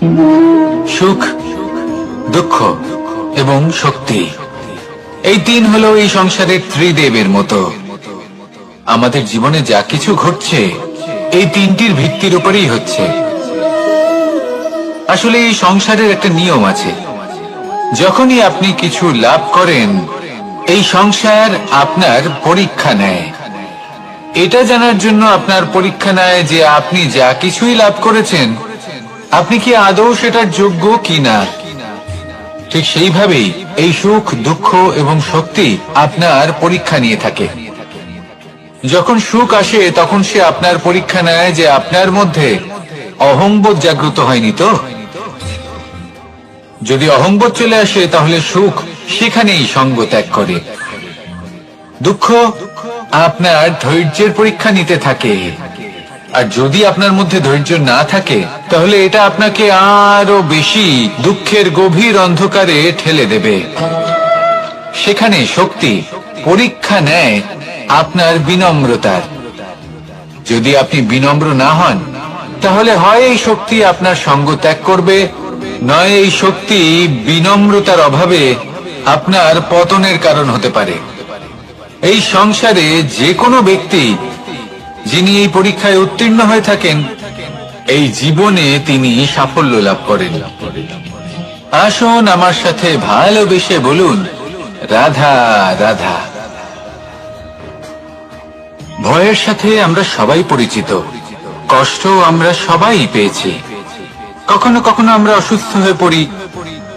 সুখ, দুঃখ এবং শক্তি, এই তিন হলো এই সংসারের ত্রিদেবের মতো। আমাদের জীবনে যা কিছু ঘটছে এই তিনটির ভিত্তির উপরেই হচ্ছে। আসলে এই সংসারের একটা নিয়ম আছে, যখনই আপনি কিছু লাভ করেন এই সংসার আপনার পরীক্ষা নেয়। এটা জানার জন্য আপনার পরীক্ষা নেয় যে আপনি যা কিছুই লাভ করেছেন আপনি কি আদৌ সেটার যোগ্য কিনা। ঠিক সেইভাবেই এই সুখ, দুঃখ এবং শক্তি আপনার পরীক্ষা নিয়ে থাকে। যখন সুখ আসে তখন সে আপনার পরীক্ষা নেয় যে আপনার মধ্যে অহংবোধ জাগ্রত হয়নি তো। যদি অহংবোধ চলে আসে তাহলে সুখ সেখানেই সঙ্গ ত্যাগ করে। দুঃখ আপনার ধৈর্যের পরীক্ষা নিতে থাকে, আর যদি আপনার মধ্যে ধৈর্য না থাকে তাহলে এটা আপনাকে আরো বেশি দুঃখের গভীর অন্ধকারে ঠেলে দেবে। সেখানে শক্তি পরীক্ষা নেয় আপনার বিনম্রতার। যদি আপনি বিনম্র না হন তাহলে হয় এই শক্তি আপনার সঙ্গ ত্যাগ করবে, নয় এই শক্তি বিনম্রতার অভাবে আপনার পতনের কারণ হতে পারে। এই সংসারে যে কোনো ব্যক্তি যিনি এই পরীক্ষায় উত্তীর্ণ হয়ে থাকেন এই জীবনে তিনি সাফল্য লাভ করেন। আসুন আমার সাথে ভালোবেসে বলুন, রাধা রাধা। ভয়ের সাথে আমরা সবাই পরিচিত, কষ্ট আমরা সবাই পেয়েছি। কখনো কখনো আমরা অসুস্থ হয়ে পড়ি,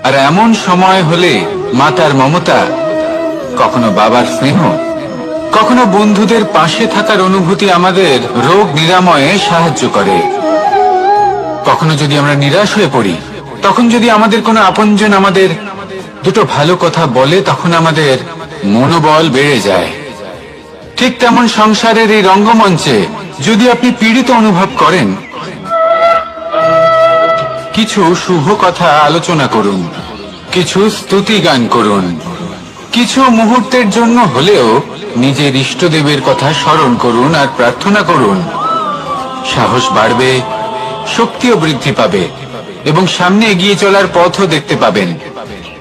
আর এমন সময় হলে মাতার মমতা, কখনো বাবার স্নেহ, কখনো বন্ধুদের পাশে থাকার অনুভূতি আমাদের রোগ নিরাময়ে সাহায্য করে। কখনো যদি আমরা নিরাশ হয়ে পড়ি, তখন যদি আমাদের কোনো আপনজন আমাদের দুটো ভালো কথা বলে তখন আমাদের মনোবল বেড়ে যায়। ঠিক তেমন সংসারের এই রঙ্গমঞ্চে যদি আপনি পীড়িত অনুভব করেন, কিছু শুভ কথা আলোচনা করুন, কিছু স্তুতি গান করুন, কিছু মুহূর্তের জন্য হলেও নিজের ইষ্টদেবের কথা স্মরণ করুন আর প্রার্থনা করুন। সাহস বাড়বে, শক্তিও বৃদ্ধি পাবে এবং সামনে এগিয়ে চলার পথও দেখতে পাবেন।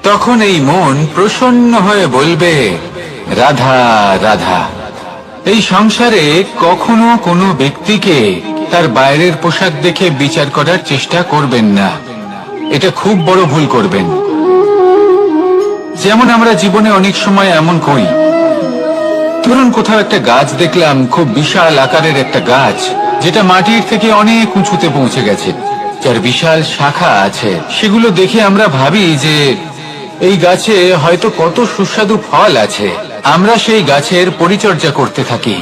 তখন এই মন প্রসন্ন হয়ে বলবে, রাধা রাধা। এই সংসারে কখনো কোনো ব্যক্তিকে তার বাইরের পোশাক দেখে বিচার করার চেষ্টা করবেন না, এটা খুব বড় ভুল করবেন। যেমন আমরা জীবনে অনেক সময় এমন করি, ধরুন কোথাও একটা গাছ দেখলাম, খুব বিশাল আকারের একটা গাছ, যেটা মাটির থেকে অনেক উঁচুতে পৌঁছে গেছে, যার বিশাল শাখা আছে। সেগুলো দেখে আমরা ভাবি যে এই গাছে হয়তো কত সুস্বাদু ফল আছে, আমরা সেই গাছের পরিচর্যা করতে থাকি।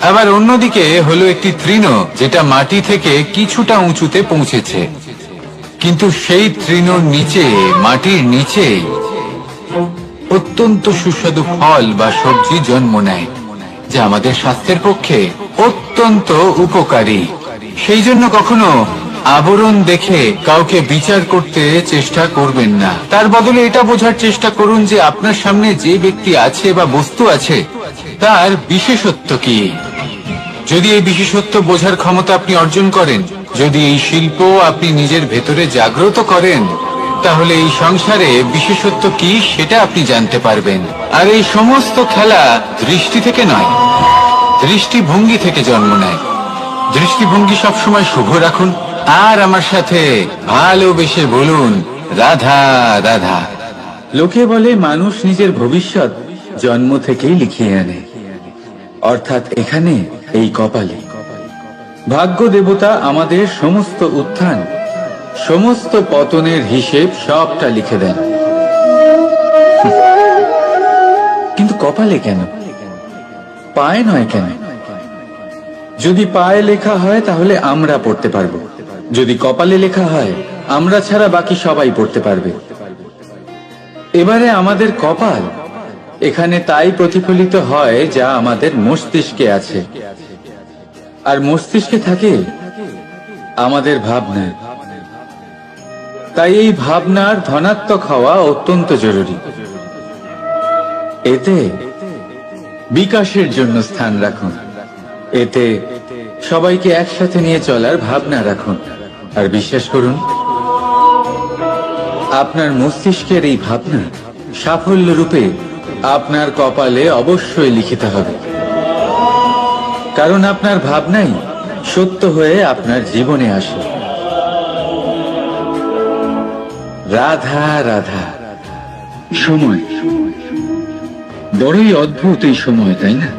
আবার অন্যদিকে হলো একটি তৃণ, যেটা মাটি থেকে কিছুটা উঁচুতে পৌঁছেছে, কিন্তু সেই তৃণর নিচে, মাটির নিচে অত্যন্ত সুস্বাদু ফল বা সবজি জন্ম নেয়, যা আমাদের স্বাস্থ্যের পক্ষে অত্যন্ত উপকারী। সেই জন্য কখনো আবরণ দেখে কাউকে বিচার করতে চেষ্টা করবেন না। তার বদলে এটা বোঝার চেষ্টা করুন যে আপনার সামনে যে ব্যক্তি আছে বা বস্তু আছে তার বিশেষত্ব কি। যদি এই বিশেষত্ব বোঝার ক্ষমতা আপনি অর্জন করেন, যদি এই শিল্প আপনি নিজের ভেতরে জাগ্রত করেন, তাহলে এই সংসারে বিশেষত্ব কি সেটা আপনি জানতে পারবেন। আর এই সমস্ত খেলা দৃষ্টি থেকে নয়, দৃষ্টিভঙ্গি থেকে জন্ম নেয়। দৃষ্টিভঙ্গি সবসময় শুভ রাখুন আর আমার সাথে ভালোবেসে বলুন, রাধা রাধা। লোকে বলে মানুষ নিজের ভবিষ্যৎ জন্ম থেকেই লিখিয়ে আনে, অর্থাৎ এখানে এই কপালে। ভাগ্য দেবতা আমাদের সমস্ত উত্থান, সমস্ত পতনের হিসেব সবটা লিখে দেন। কিন্তু কপালে কেন, পায়ে নয় কেন? যদি পায়ে লেখা হয় তাহলে আমরা পড়তে পারবো, যদি কপালে লেখা হয় আমরা ছাড়া বাকি সবাই পড়তে পারবে। এবারে আমাদের কপাল এখানে তাই প্রতিফলিত হয় যা আমাদের মস্তিষ্কে আছে, আর মস্তিষ্কে থাকে আমাদের ভাবনা। তাই এই ভাবনার ধনাত্মক হওয়া অত্যন্ত জরুরি। এতে বিকাশের জন্য স্থান রাখুন, এতে সবাইকে একসাথে নিয়ে চলার ভাবনা রাখুন, আর বিশ্বাস করুন আপনার মস্তিষ্কের এই ভাবনা সাফল্য রূপে আপনার কপালে অবশ্যই লিখিত হবে, কারণ আপনার ভাবনাই সত্য হয়ে আপনার জীবনে আসে। রাধা রাধা। সময় বড়ই অদ্ভুত, এই সময়, তাই না?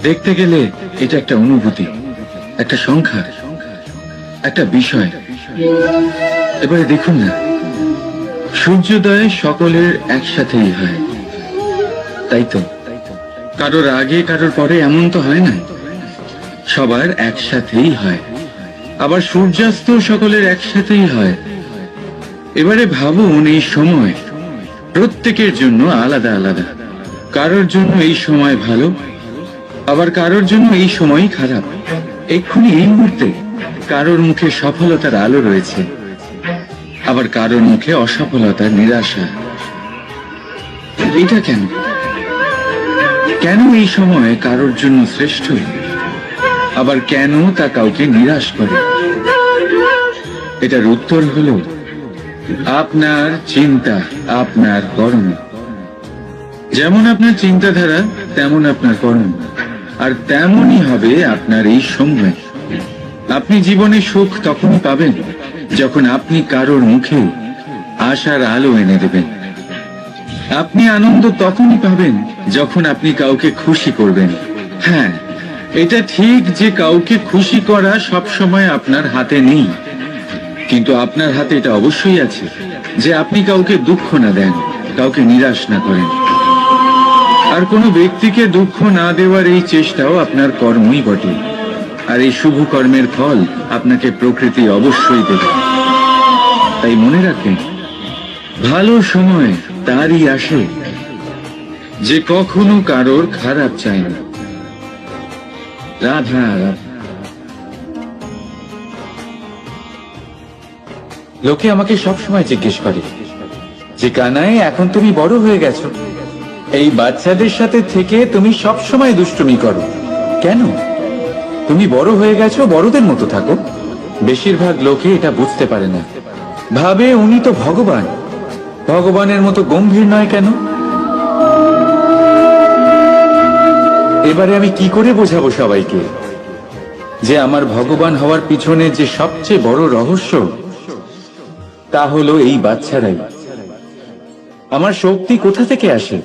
দেখতে গেলে এটা একটা অনুভূতি, একটা সংখ্যা, একটা বিষয়। এবারে দেখুন না, সূর্যোদয় সকলের একসাথেই হয়, তাই তো? কারোর আগে কারোর পরে এমন তো হয় না, সবার একসাথেই হয়। আবার সূর্যাস্ত সকলের একসাথেই হয়। এবারে ভাবুন, এই সময় প্রত্যেকের জন্য আলাদা আলাদা। কারোর জন্য এই সময় ভালো, আবার কারোর জন্য এই সময়ই খারাপ। এক্ষুনি এই মুহূর্তে কারোর মুখে সফলতার আলো রয়েছে, আবার কারোর মুখে অসফলতার নিরাশা। এটা কেন? কেন এই সময় কারোর জন্য শ্রেষ্ঠ, আবার কেন তা কাউকে নিরাশ করে? এটার উত্তর হলো আপনার চিন্তা, আপনার কর্ম। যেমন আপনার চিন্তাধারা, তেমন আপনার কর্ম, আর তেমনই হবে আপনার এই সময়। আপনি জীবনে সুখ তখনই পাবেন যখন আপনি কারোর মুখে আশার আলো এনে দেবেন। আপনি আনন্দ তখনই পাবেন যখন আপনি কাউকে খুশি করবেন। হ্যাঁ, এটা ঠিক যে কাউকে খুশি করা সবসময় আপনার হাতে নেই, কিন্তু আপনার হাতে এটা অবশ্যই আছে যে আপনি কাউকে দুঃখ না দেন, কাউকে নিরাশ না করেন। আর কোনো ব্যক্তিকে দুঃখ না দেওয়ার এই চেষ্টাও আপনার কর্মই বটে। আর এই শুভ কর্মের ফল আপনাকে প্রকৃতি অবশ্যই দেবে। তাই মনে রাখবেন, ভালো সময় তারই আসে যে কখনো কারোর খারাপ চায় না। রাধা রাধা। লোকে আমাকে সবসময় জিজ্ঞেস করে যে কানাই, এখন তুমি বড় হয়ে গেছো, এই বাচ্চাদের সাথে থেকে তুমি সবসময় দুষ্টুমি করো কেন? তুমি বড় হয়ে গেছো, বড়দের মতো থাকো। বেশিরভাগ লোকে এটা বুঝতে পারে না, ভাবে উনি তো ভগবান, ভগবানের মতো গম্ভীর নয় কেন? এবারে আমি কি করে বোঝাবো সবাইকে যে আমার ভগবান হওয়ার পিছনে যে সবচেয়ে বড় রহস্য, তা হলো এই বাচ্চারাই। আমার শক্তি কোথা থেকে আসে?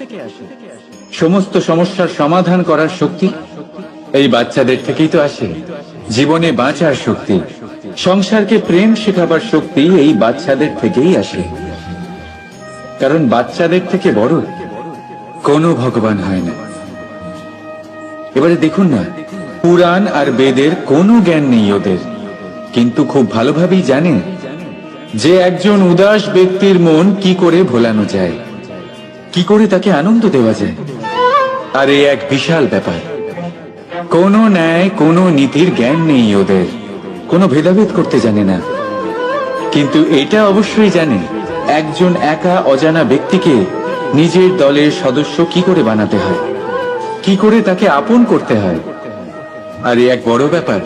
সমস্ত সমস্যার সমাধান করার শক্তি এই বাচ্চাদের থেকেই তো আসে। জীবনে বাঁচার শক্তি, সংসারকে প্রেম শেখাবার শক্তি এই বাচ্চাদের থেকেই আসে। কারণ বাচ্চাদের থেকে বড় কোনো ভগবান হয় না। এবারে দেখুন না, পুরাণ আর বেদের কোনো জ্ঞান নেই ওদের, কিন্তু খুব ভালোভাবেই জানে যে একজন উদাস ব্যক্তির মন কি করে ভোলানো যায়, কি করে তাকে আনন্দ দেওয়া যায়। আর এই এক বিশাল ব্যাপার। কোনো ন্যায়, কোনো নীতির জ্ঞান নেই ওদের, কোনো ভেদাভেদ করতে জানে না। কিন্তু এটা অবশ্যই জানে একজন একা অজানা ব্যক্তিকে নিজের দলের সদস্য কি করে বানাতে হয়, কি করে তাকে আপন করতে হয়। আর এক বড় ব্যাপার,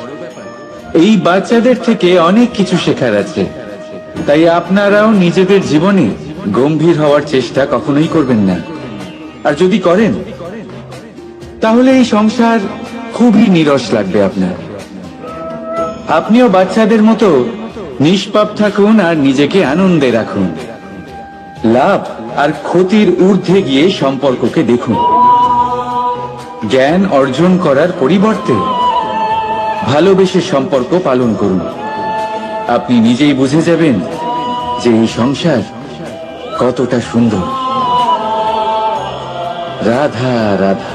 এই বাচ্চাদের থেকে অনেক কিছু শেখার আছে। তাই আপনারাও নিজেদের জীবনে গম্ভীর হওয়ার চেষ্টা কখনোই করবেন না। আর যদি করেন, তাহলে এই সংসার খুবই নিরস লাগবে আপনার। আপনিও বাচ্চাদের মতো নিষ্পাপ থাকুন আর নিজেকে আনন্দে রাখুন। লাভ আর ক্ষতির ঊর্ধ্বে গিয়ে সম্পর্ককে দেখুন। জ্ঞান অর্জন করার পরিবর্তে ভালোবেসে সম্পর্ক পালন করুন। আপনি নিজেই বুঝে যাবেন যে এই সংসার কতটা সুন্দর। রাধা রাধা।